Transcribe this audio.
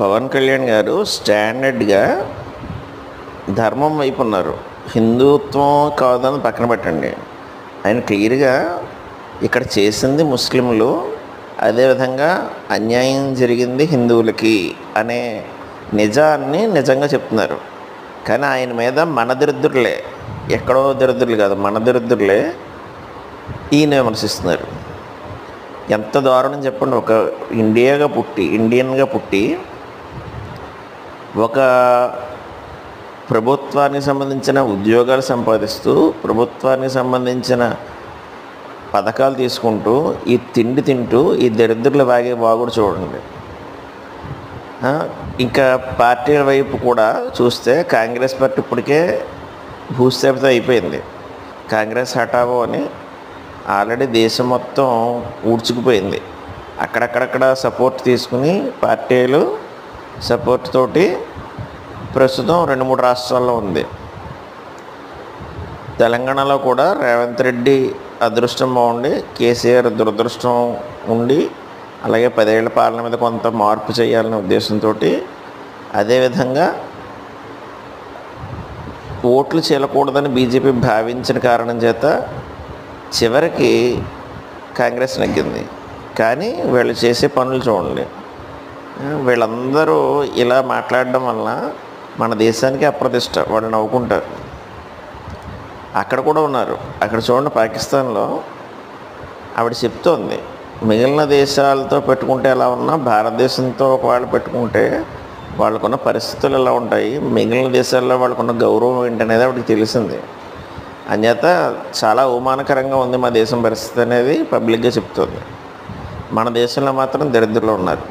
పవన్ కళ్యాణ్ గారు స్టాండర్డ్గా ధర్మం వైపు ఉన్నారు. హిందుత్వం కాదని పక్కన పెట్టండి. ఆయన క్లియర్గా ఇక్కడ చేసింది ముస్లింలు, అదేవిధంగా అన్యాయం జరిగింది హిందువులకి అనే నిజాన్ని నిజంగా చెప్తున్నారు. కానీ ఆయన మీద మన దరిద్రులే, ఎక్కడో దరిద్రులు కాదు, మన దరిద్రులే ఈయన విమర్శిస్తున్నారు. ఎంత దారుణం చెప్పండి. ఒక ఇండియన్గా పుట్టి ఒక ప్రభుత్వానికి సంబంధించిన ఉద్యోగాలు సంపాదిస్తూ, ప్రభుత్వానికి సంబంధించిన పథకాలు తీసుకుంటూ, ఈ తిండి తింటూ ఈ దరిద్రుల వాగుడు చూడండి. ఇంకా పార్టీల వైపు కూడా చూస్తే కాంగ్రెస్ పార్టీ ఇప్పటికే భూస్థాపితం అయిపోయింది. కాంగ్రెస్ హఠావో అని ఆల్రెడీ దేశం మొత్తం ఊడ్చుకుపోయింది. అక్కడక్కడక్కడ సపోర్ట్ తీసుకుని పార్టీలు సపోర్ట్ తోటి ప్రస్తుతం 2-3 రాష్ట్రాల్లో ఉంది. తెలంగాణలో కూడా రేవంత్ రెడ్డి అదృష్టం బాగుండి, కేసీఆర్ దురదృష్టం ఉండి, అలాగే 10 ఏళ్ల పాలన మీద కొంత మార్పు చేయాలనే ఉద్దేశంతో, అదేవిధంగా ఓట్లు చీలకూడదని బీజేపీ భావించిన కారణం చేత చివరికి కాంగ్రెస్ నెగ్గింది. కానీ వీళ్ళు చేసే పనులు చూడండి. వీళ్ళందరూ ఇలా మాట్లాడడం వల్ల మన దేశానికి అప్రతిష్ట. వాళ్ళు నవ్వుకుంటారు. అక్కడ కూడా ఉన్నారు. అక్కడ చూడండి, పాకిస్తాన్లో ఆవిడ చెప్తోంది, మిగిలిన దేశాలతో పెట్టుకుంటే ఎలా ఉన్నా భారతదేశంతో ఒకవేళ పెట్టుకుంటే వాళ్ళకున్న పరిస్థితులు ఎలా ఉంటాయి, మిగిలిన దేశాల్లో వాళ్ళకున్న గౌరవం ఏంటనేది ఆవిడకి తెలిసింది. అంచేత చాలా అవమానకరంగా ఉంది మా దేశం పరిస్థితి అనేది పబ్లిక్గా చెప్తుంది. మన దేశంలో మాత్రం దరిద్రులు ఉన్నారు.